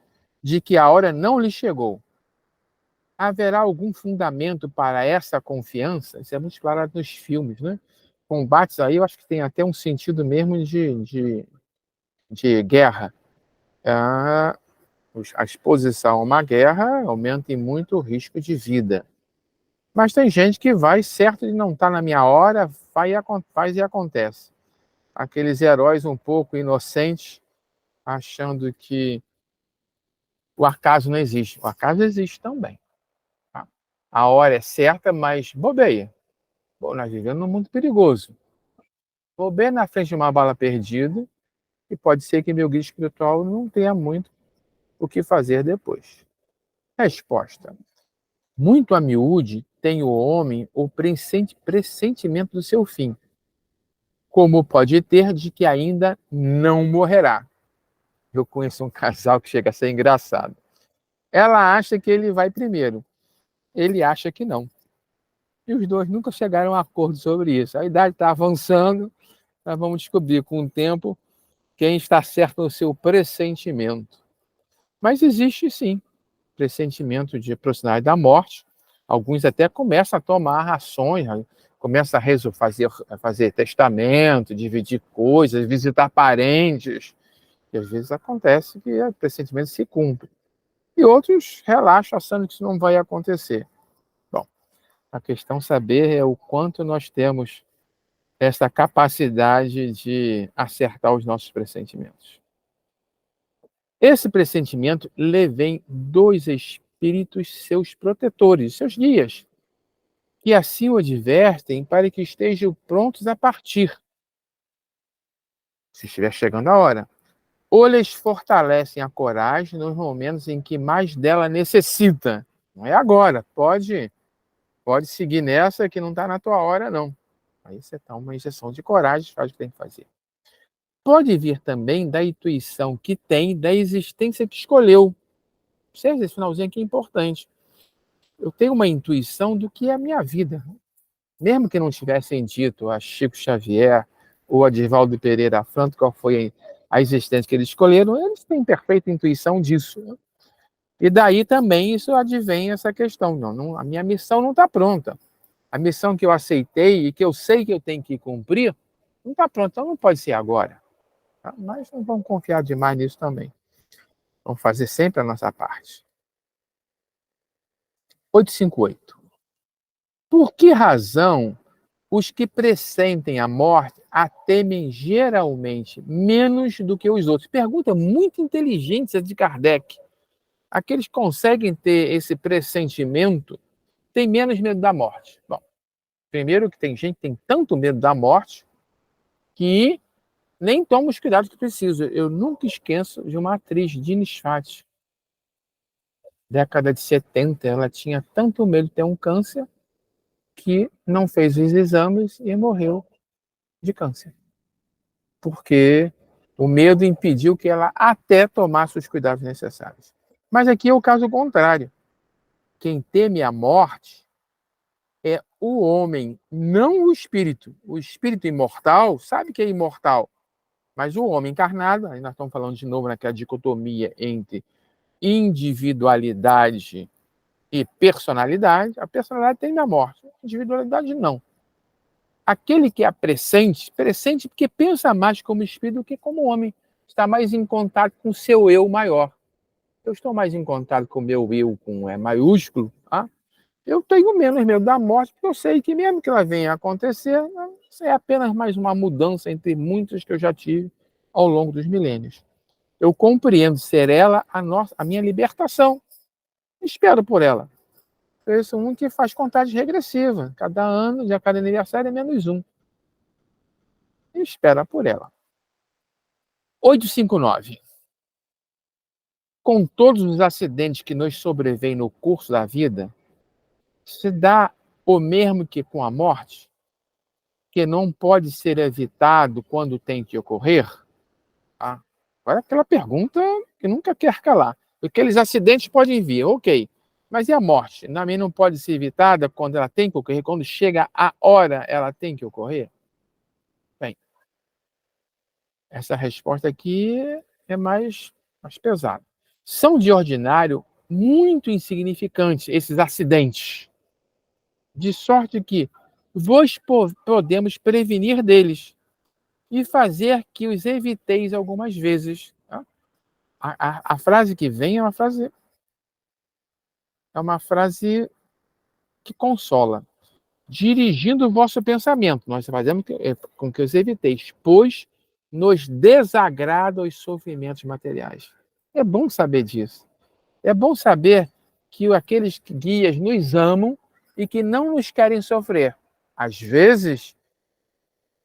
de que a hora não lhe chegou. Haverá algum fundamento para essa confiança? Isso é muito claro nos filmes, né? Combates aí, eu acho que tem até um sentido mesmo de guerra. A exposição a uma guerra aumenta em muito o risco de vida. Mas tem gente que vai certo de não estar na minha hora, faz e acontece. Aqueles heróis um pouco inocentes, achando que o acaso não existe. O acaso existe também. Tá? A hora é certa, mas bobeia. Bom, nós vivemos num mundo perigoso. Bobeia na frente de uma bala perdida, e pode ser que meu guia espiritual não tenha muito o que fazer depois. Resposta. Muito a miúde tem o homem o pressentimento do seu fim, como pode ter de que ainda não morrerá. Eu conheço um casal que chega a ser engraçado. Ela acha que ele vai primeiro, ele acha que não. E os dois nunca chegaram a acordo sobre isso. A idade está avançando, nós vamos descobrir com o tempo quem está certo no seu pressentimento. Mas existe sim pressentimento de proximidade da morte. Alguns até começam a tomar ações, começam a fazer testamento, dividir coisas, visitar parentes. E às vezes acontece que o pressentimento se cumpre. E outros relaxam achando que isso não vai acontecer. Bom, a questão saber é o quanto nós temos essa capacidade de acertar os nossos pressentimentos. Esse pressentimento lhe vem dos espíritos seus protetores, seus guias, que assim o advertem para que estejam prontos a partir, se estiver chegando a hora. Ou lhes fortalecem a coragem nos momentos em que mais dela necessita. Não é agora, pode seguir nessa que não está na tua hora, não. Aí você dá uma injeção de coragem, faz o que tem que fazer. Pode vir também da intuição que tem da existência que escolheu. Observe esse finalzinho aqui é importante. Eu tenho uma intuição do que é a minha vida. Mesmo que não tivessem dito a Chico Xavier ou a Divaldo Pereira Franco qual foi a existência que eles escolheram, eles têm perfeita intuição disso. E daí também isso advém essa questão. Não, a minha missão não está pronta. A missão que eu aceitei e que eu sei que eu tenho que cumprir não está pronta, então não pode ser agora. Tá? Mas não vamos confiar demais nisso também. Vamos fazer sempre a nossa parte. 858. Por que razão os que pressentem a morte a temem geralmente menos do que os outros? Pergunta muito inteligente essa de Kardec. Aqueles que conseguem ter esse pressentimento têm menos medo da morte. Bom, primeiro que tem gente que tem tanto medo da morte que nem toma os cuidados que precisa. Eu nunca esqueço de uma atriz, Dini Fati, década de 70, ela tinha tanto medo de ter um câncer que não fez os exames e morreu de câncer. Porque o medo impediu que ela até tomasse os cuidados necessários. Mas aqui é o caso contrário. Quem teme a morte é o homem, não o espírito. O espírito imortal sabe que é imortal, mas o homem encarnado, aí nós estamos falando de novo naquela dicotomia entre individualidade e personalidade. A personalidade teme a morte, a individualidade não. Aquele que é pressente porque pensa mais como espírito do que como homem, está mais em contato com o seu eu maior. Eu estou mais em contato com o meu eu com E maiúsculo, tá? Eu tenho menos medo da morte, porque eu sei que mesmo que ela venha a acontecer, isso é apenas mais uma mudança entre muitas que eu já tive ao longo dos milênios. Eu compreendo ser ela a minha libertação. Espero por ela. Eu sou um que faz contagem regressiva. Cada ano, cada aniversário é menos um. E espera por ela. 859. Com todos os acidentes que nos sobrevêm no curso da vida, se dá o mesmo que com a morte, que não pode ser evitado quando tem que ocorrer? Ah, agora aquela pergunta que nunca quer calar. Aqueles acidentes podem vir, ok. Mas e a morte? Também não pode ser evitada quando ela tem que ocorrer? Quando chega a hora, ela tem que ocorrer? Bem, essa resposta aqui é mais pesada. São de ordinário muito insignificantes esses acidentes, de sorte que vos podemos prevenir deles e fazer que os eviteis algumas vezes. Tá? A frase que vem é uma frase que consola, dirigindo o vosso pensamento. Nós fazemos com que os eviteis, pois nos desagrada os sofrimentos materiais. É bom saber disso. É bom saber que aqueles guias nos amam e que não nos querem sofrer. Às vezes,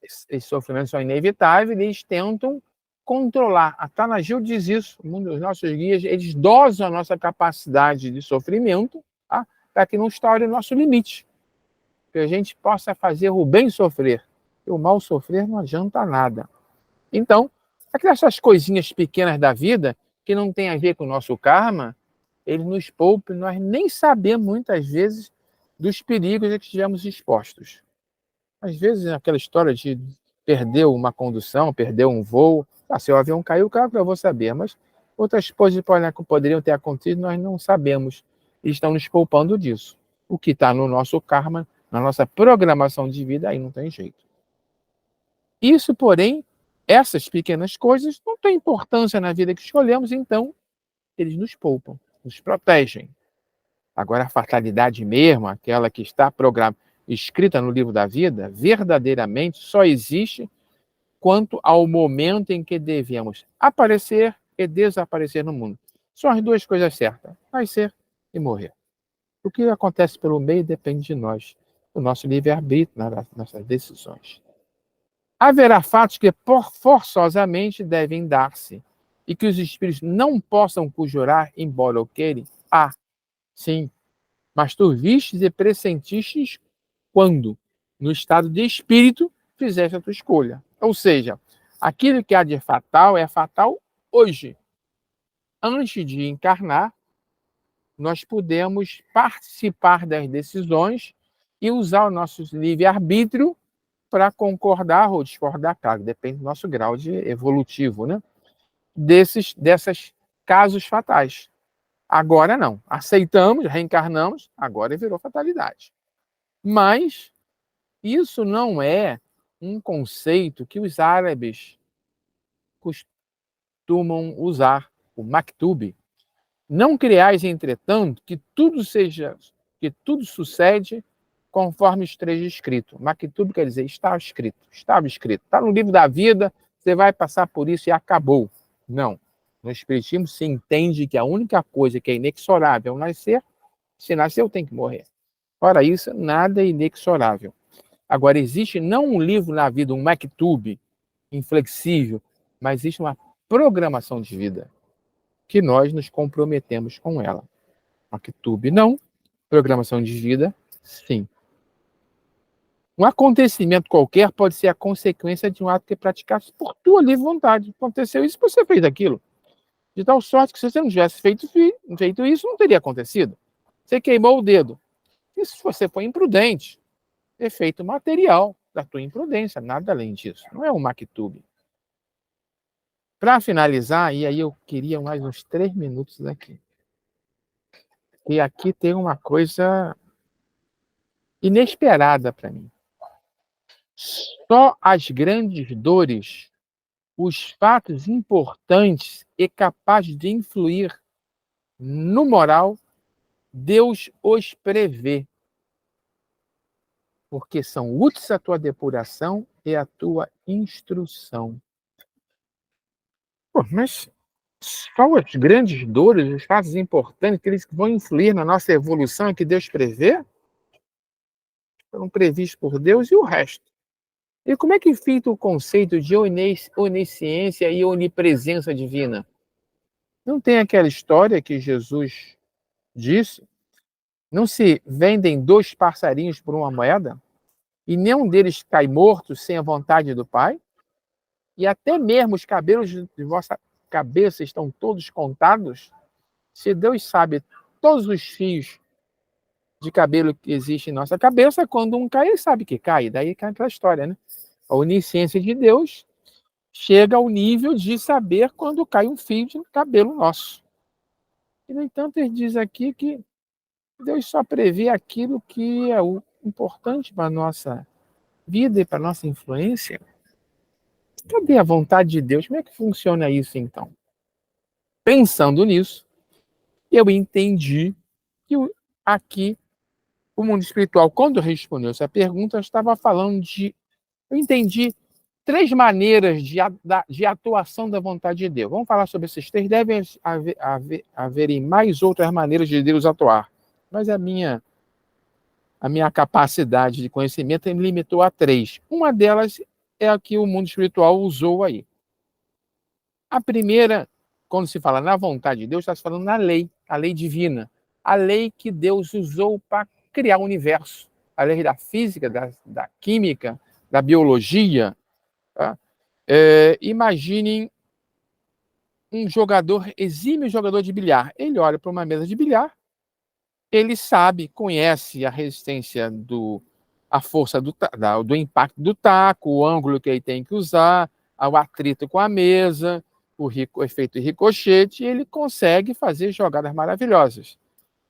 esses sofrimentos são inevitáveis e eles tentam controlar. A Tanagil diz isso. Os nossos guias, eles dosam a nossa capacidade de sofrimento, tá? Para que não estoure o nosso limite. Que a gente possa fazer o bem sofrer. E o mal sofrer não adianta nada. Então, aquelas coisinhas pequenas da vida, que não tem a ver com o nosso karma, ele nos poupa, nós nem sabemos muitas vezes dos perigos a que estivemos expostos. Às vezes, aquela história de perder uma condução, perder um voo, se o avião caiu, claro que eu vou saber, mas outras coisas poderiam ter acontecido, nós não sabemos. E estão nos poupando disso. O que está no nosso karma, na nossa programação de vida, aí não tem jeito. Isso, porém, essas pequenas coisas não têm importância na vida que escolhemos, então eles nos poupam, nos protegem. Agora, a fatalidade mesmo, aquela que está escrita no livro da vida, verdadeiramente só existe quanto ao momento em que devemos aparecer e desaparecer no mundo. São as duas coisas certas, nascer e morrer. O que acontece pelo meio depende de nós, do nosso livre-arbítrio, das nossas decisões. Haverá fatos que forçosamente devem dar-se, e que os espíritos não possam conjurar, embora o queiram. Sim, mas tu vistes e pressentistes quando, no estado de espírito, fizeste a tua escolha. Ou seja, aquilo que há de fatal é fatal hoje. Antes de encarnar, nós podemos participar das decisões e usar o nosso livre-arbítrio para concordar ou discordar, claro, depende do nosso grau de evolutivo, né? Desses casos fatais. Agora não. Aceitamos, reencarnamos, agora virou fatalidade. Mas isso não é um conceito que os árabes costumam usar, o maktub. Não criais, entretanto, que tudo sucede conforme esteja escrito. Maktub quer dizer, estava escrito, está no livro da vida, você vai passar por isso e acabou. Não. No Espiritismo se entende que a única coisa que é inexorável é o nascer. Se nasceu, tem que morrer. Fora isso, nada é inexorável. Agora, existe não um livro na vida, um maktub inflexível, mas existe uma programação de vida que nós nos comprometemos com ela. Maktub não, programação de vida, sim. Um acontecimento qualquer pode ser a consequência de um ato que praticaste por tua livre vontade. Aconteceu isso, você fez aquilo. De tal sorte que se você não tivesse feito isso, não teria acontecido. Você queimou o dedo. E se você foi imprudente, efeito material da tua imprudência, nada além disso. Não é um maktub. Para finalizar, e aí eu queria mais uns 3 minutos aqui. E aqui tem uma coisa inesperada para mim. Só as grandes dores, os fatos importantes e capazes de influir no moral, Deus os prevê, porque são úteis à tua depuração e à tua instrução. Pô, mas só as grandes dores, os fatos importantes, aqueles que vão influir na nossa evolução, que Deus prevê, foram previstos por Deus, e o resto? E como é que fica o conceito de onisciência e onipresença divina? Não tem aquela história que Jesus disse? Não se vendem 2 passarinhos por uma moeda? E nenhum deles cai morto sem a vontade do Pai? E até mesmo os cabelos de vossa cabeça estão todos contados? Se Deus sabe todos os fios de cabelo que existem em nossa cabeça, quando um cai, ele sabe que cai. Daí cai aquela história, né? A onisciência de Deus chega ao nível de saber quando cai um fio de cabelo nosso. E, no entanto, ele diz aqui que Deus só prevê aquilo que é o importante para a nossa vida e para a nossa influência. Cadê a vontade de Deus? Como é que funciona isso, então? Pensando nisso, eu entendi que aqui o mundo espiritual, quando respondeu essa pergunta, estava falando eu entendi 3 maneiras de atuação da vontade de Deus. Vamos falar sobre esses 3. Devem haverem mais outras maneiras de Deus atuar. Mas a minha capacidade de conhecimento me limitou a 3. Uma delas é a que o mundo espiritual usou aí. A primeira, quando se fala na vontade de Deus, está se falando na lei, a lei divina. A lei que Deus usou para criar o universo. A lei da física, da química, da biologia. Tá? Imaginem um exímio jogador de bilhar. Ele olha para uma mesa de bilhar, ele conhece a resistência a força do impacto do taco, o ângulo que ele tem que usar, o atrito com a mesa, o efeito ricochete, e ele consegue fazer jogadas maravilhosas.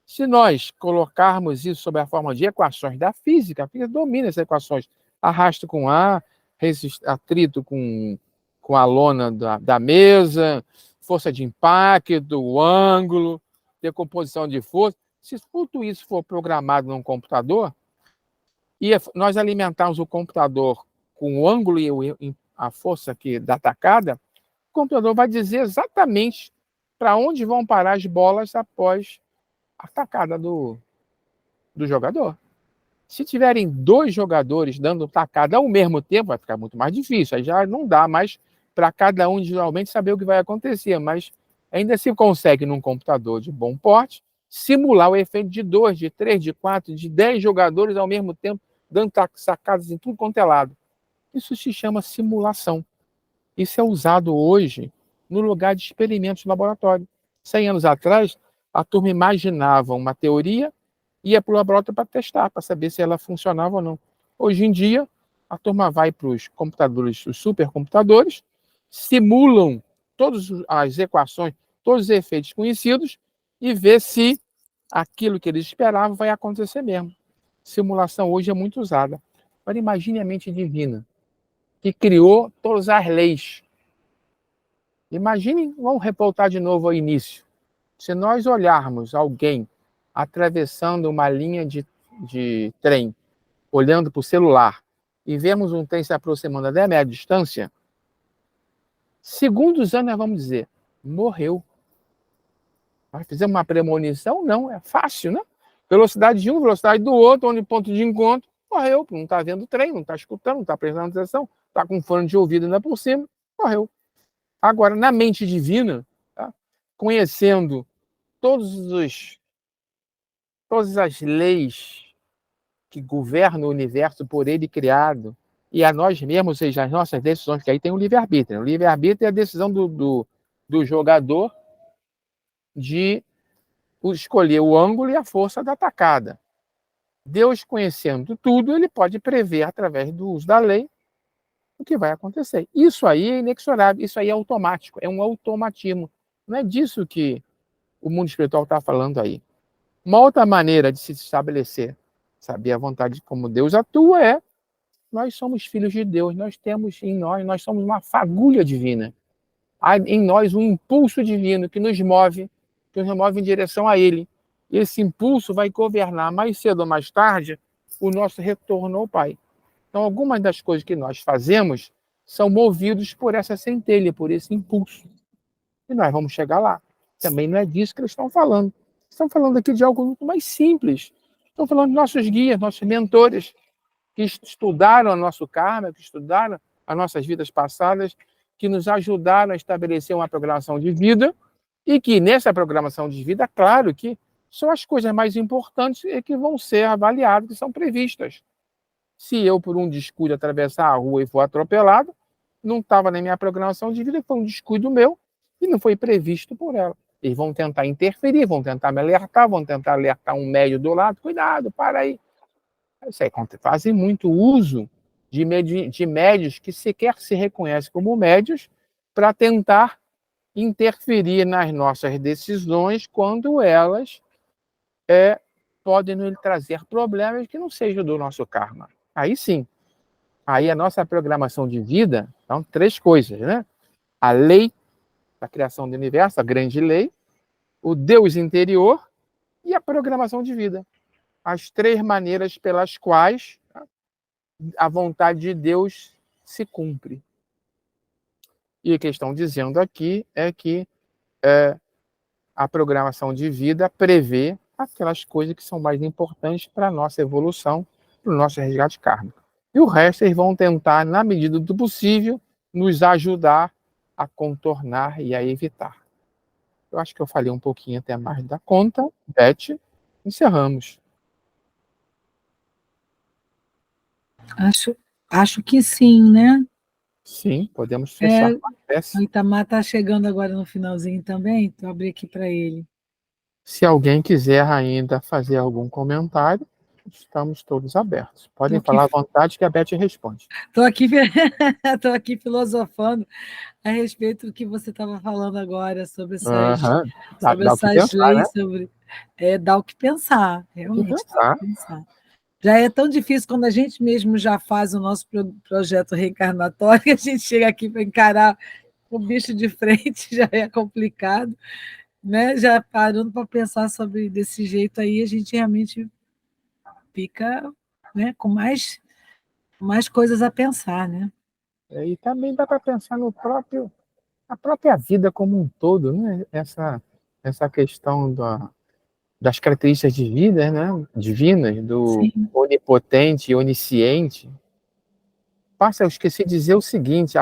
Se nós colocarmos isso sob a forma de equações da física, a física domina essas equações. Arrasto com ar, atrito com a lona da mesa, força de impacto, o ângulo, decomposição de força. Se tudo isso for programado num computador, e nós alimentarmos o computador com o ângulo e a força da atacada, o computador vai dizer exatamente para onde vão parar as bolas após a tacada do jogador. Se tiverem 2 jogadores dando tacada ao mesmo tempo, vai ficar muito mais difícil. Aí já não dá mais para cada um individualmente saber o que vai acontecer, mas ainda se consegue num computador de bom porte simular o efeito de 2, de 3, de 4, de 10 jogadores ao mesmo tempo dando sacadas em tudo quanto é lado. Isso se chama simulação. Isso é usado hoje no lugar de experimentos de laboratório. 100 anos atrás, a turma imaginava uma teoria, ia para o laboratório para testar, para saber se ela funcionava ou não. Hoje em dia, a turma vai para os computadores, os supercomputadores, simulam todas as equações, todos os efeitos conhecidos e vê se aquilo que eles esperavam vai acontecer mesmo. Simulação hoje é muito usada. Agora imagine a mente divina, que criou todas as leis. Imaginem, vamos revoltar de novo ao início. Se nós olharmos alguém atravessando uma linha de trem, olhando para o celular, e vemos um trem se aproximando a 10 metros de distância, segundos anos nós vamos dizer, morreu. Nós fizemos uma premonição? Não, é fácil, né? Velocidade de um, velocidade do outro, onde ponto de encontro, morreu. Não está vendo o trem, não está escutando, não está prestando atenção, está com fone de ouvido ainda por cima, morreu. Agora, na mente divina, tá? Conhecendo todas as leis que governam o universo por ele criado, e a nós mesmos, ou seja, as nossas decisões, que aí tem o livre-arbítrio. O livre-arbítrio é a decisão do jogador de escolher o ângulo e a força da atacada. Deus, conhecendo tudo, ele pode prever, através do uso da lei, o que vai acontecer. Isso aí é inexorável, isso aí é automático, é um automatismo. Não é disso que o mundo espiritual está falando aí. Uma outra maneira de se estabelecer, saber a vontade de como Deus atua é, nós somos filhos de Deus, nós temos em nós somos uma fagulha divina. Há em nós um impulso divino que nos move em direção a Ele. E esse impulso vai governar mais cedo ou mais tarde o nosso retorno ao Pai. Então, algumas das coisas que nós fazemos são movidos por essa centelha, por esse impulso. E nós vamos chegar lá. Também não é disso que eles estão falando. Estão falando aqui de algo muito mais simples. Estão falando de nossos guias, nossos mentores, que estudaram o nosso karma, que estudaram as nossas vidas passadas, que nos ajudaram a estabelecer uma programação de vida e que nessa programação de vida, claro que são as coisas mais importantes e que vão ser avaliadas, que são previstas. Se eu, por um descuido, atravessar a rua e for atropelado, não estava na minha programação de vida, foi um descuido meu e não foi previsto por ela. Eles vão tentar interferir, vão tentar me alertar, vão tentar alertar um médio do lado, cuidado, para aí. Isso aí, fazem muito uso de médios que sequer se reconhecem como médios para tentar interferir nas nossas decisões quando elas podem nos trazer problemas que não sejam do nosso karma. Aí sim, aí a nossa programação de vida, são 3 coisas, né? A lei da criação do universo, a grande lei, o Deus interior e a programação de vida. as 3 maneiras pelas quais a vontade de Deus se cumpre. E o que estão dizendo aqui é que a programação de vida prevê aquelas coisas que são mais importantes para a nossa evolução, para o nosso resgate kármico. E o resto eles vão tentar, na medida do possível, nos ajudar a contornar e a evitar. Eu acho que eu falei um pouquinho até mais da conta. Beth, encerramos. Acho que sim, né? Sim, podemos fechar com a O peça. Itamar está chegando agora no finalzinho também, então abri aqui para ele. Se alguém quiser ainda fazer algum comentário, estamos todos abertos. Podem falar à vontade que a Beth responde. Estou aqui, tô aqui filosofando a respeito do que você estava falando agora, sobre essas, Dá o que pensar, leis, né? sobre. Dá o que pensar, realmente. Dá o que pensar. Já é tão difícil quando a gente mesmo já faz o nosso projeto reencarnatório, que a gente chega aqui para encarar o bicho de frente, já é complicado, né? Já parando para pensar sobre desse jeito aí, a gente realmente fica, né, com mais coisas a pensar, né? E também dá para pensar na própria vida como um todo, né? Essa questão das características de vida, né? Divinas, do Sim. onipotente e onisciente. Eu esqueci de dizer o seguinte: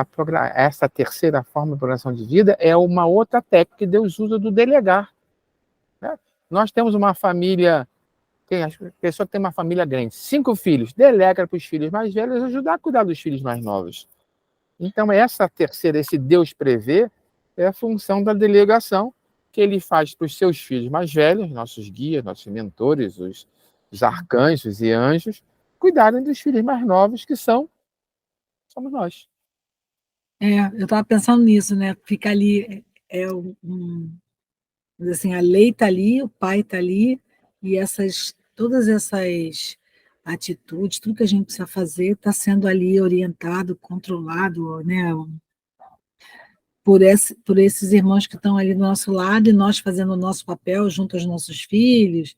essa terceira forma de programação de vida é uma outra técnica que Deus usa do delegar. Né? Nós temos uma família, a pessoa que tem uma família grande, 5 filhos, delega para os filhos mais velhos ajudar a cuidar dos filhos mais novos. Então, essa terceira, esse Deus prevê, é a função da delegação que ele faz para os seus filhos mais velhos, nossos guias, nossos mentores, os arcanjos e anjos, cuidarem dos filhos mais novos, que somos nós. Eu estava pensando nisso, né? Fica ali, assim, a lei está ali, o pai está ali, e todas essas atitudes, tudo que a gente precisa fazer está sendo ali orientado, controlado, né? Por esses irmãos que estão ali do nosso lado, e nós fazendo o nosso papel junto aos nossos filhos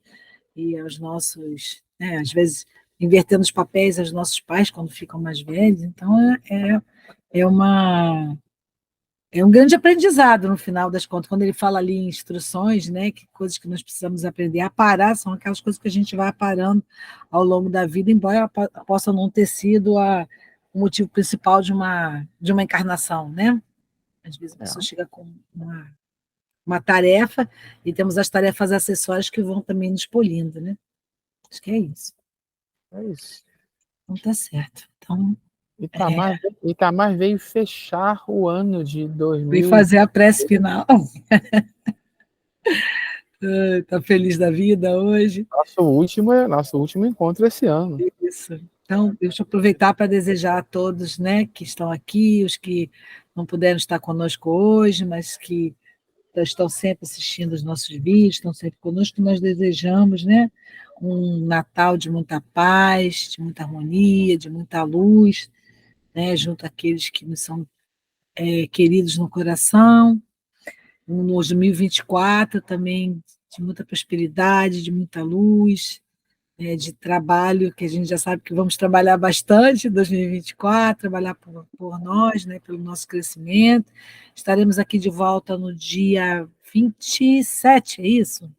e aos nossos, né, às vezes invertendo os papéis aos nossos pais quando ficam mais velhos. Então é um grande aprendizado no final das contas, quando ele fala ali em instruções, né, que coisas que nós precisamos aprender a parar, são aquelas coisas que a gente vai parando ao longo da vida, embora ela possa não ter sido o motivo principal de uma encarnação, né? Às vezes a pessoa chega com uma tarefa, e temos as tarefas acessórias que vão também nos polindo, né? Acho que é isso. É isso. Então tá certo. Então, Itamar veio fechar o ano de 2000. fui fazer a prece final. Tá feliz da vida hoje? Nosso último encontro esse ano. Isso. Então, deixa eu aproveitar para desejar a todos, né, que estão aqui, os que não puderam estar conosco hoje, mas que estão sempre assistindo os nossos vídeos, estão sempre conosco, que nós desejamos, né, um Natal de muita paz, de muita harmonia, de muita luz, né, junto àqueles que nos são queridos no coração. Um 2024 também de muita prosperidade, de muita luz, de trabalho, que a gente já sabe que vamos trabalhar bastante em 2024, trabalhar por nós, né, pelo nosso crescimento. Estaremos aqui de volta no dia 27, é isso?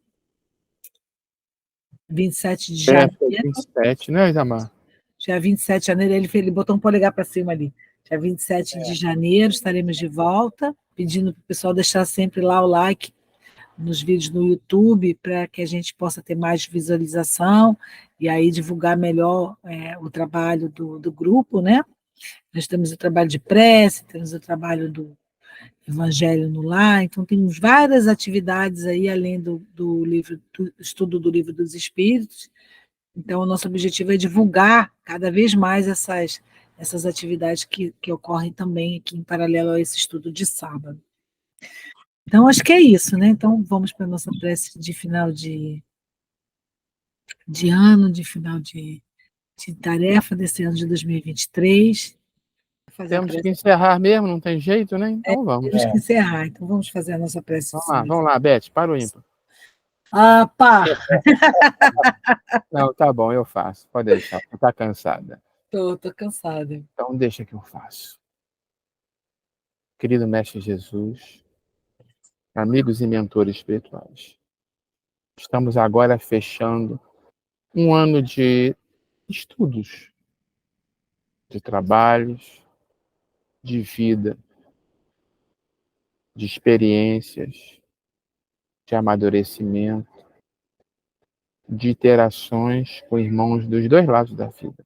27 de janeiro. 27, né, Itamar? Dia 27 de janeiro, ele botou um polegar para cima ali. Dia 27 de janeiro estaremos de volta, pedindo para o pessoal deixar sempre lá o like nos vídeos no YouTube, para que a gente possa ter mais visualização e aí divulgar melhor o trabalho do grupo, né? Nós temos o trabalho de prece, temos o trabalho do Evangelho no Lar, então temos várias atividades aí, além do estudo do Livro dos Espíritos. Então, o nosso objetivo é divulgar cada vez mais essas atividades que ocorrem também aqui em paralelo a esse estudo de sábado. Então, acho que é isso, né? Então, vamos para a nossa prece de final de ano, de final de tarefa desse ano de 2023. Temos que encerrar mesmo, não tem jeito, né? Então vamos. Temos que encerrar, então vamos fazer a nossa prece. Vamos lá, Beth, para o ímpar. Ah, pá! Não, tá bom, eu faço. Pode deixar, tá cansada. Tô cansada. Então deixa que eu faço. Querido Mestre Jesus, amigos e mentores espirituais, estamos agora fechando um ano de estudos, de trabalhos, de vida, de experiências, de amadurecimento, de interações com irmãos dos dois lados da vida.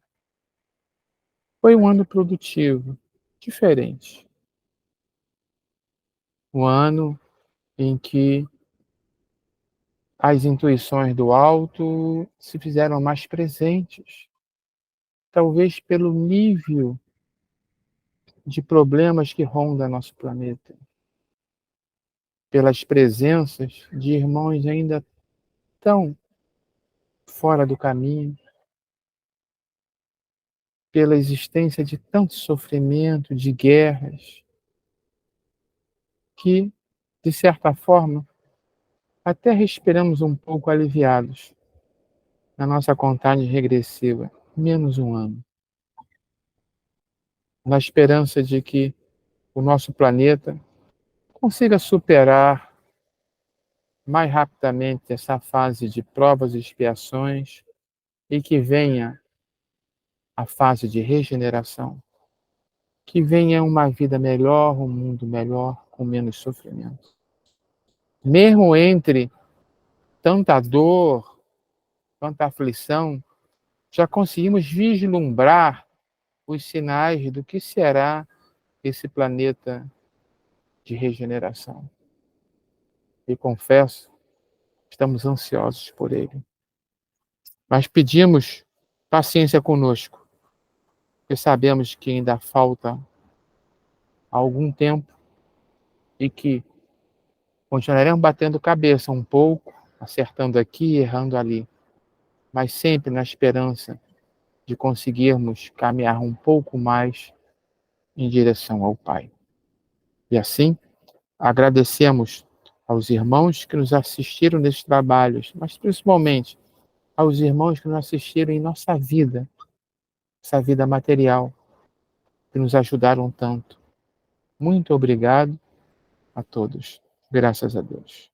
Foi um ano produtivo, diferente. Um ano em que as intuições do alto se fizeram mais presentes, talvez pelo nível de problemas que ronda nosso planeta, pelas presenças de irmãos ainda tão fora do caminho, pela existência de tanto sofrimento, de guerras, que, de certa forma, até respiramos um pouco aliviados na nossa contagem regressiva, menos um ano, na esperança de que o nosso planeta consiga superar mais rapidamente essa fase de provas e expiações e que venha a fase de regeneração, que venha uma vida melhor, um mundo melhor, com menos sofrimento. Mesmo entre tanta dor, tanta aflição, já conseguimos vislumbrar os sinais do que será esse planeta de regeneração. E confesso, estamos ansiosos por ele. Mas pedimos paciência conosco, porque sabemos que ainda falta algum tempo e que continuaremos batendo cabeça um pouco, acertando aqui, errando ali, mas sempre na esperança de conseguirmos caminhar um pouco mais em direção ao Pai. E assim, agradecemos aos irmãos que nos assistiram nesses trabalhos, mas principalmente aos irmãos que nos assistiram em nossa vida, essa vida material, que nos ajudaram tanto. Muito obrigado a todos. Graças a Deus.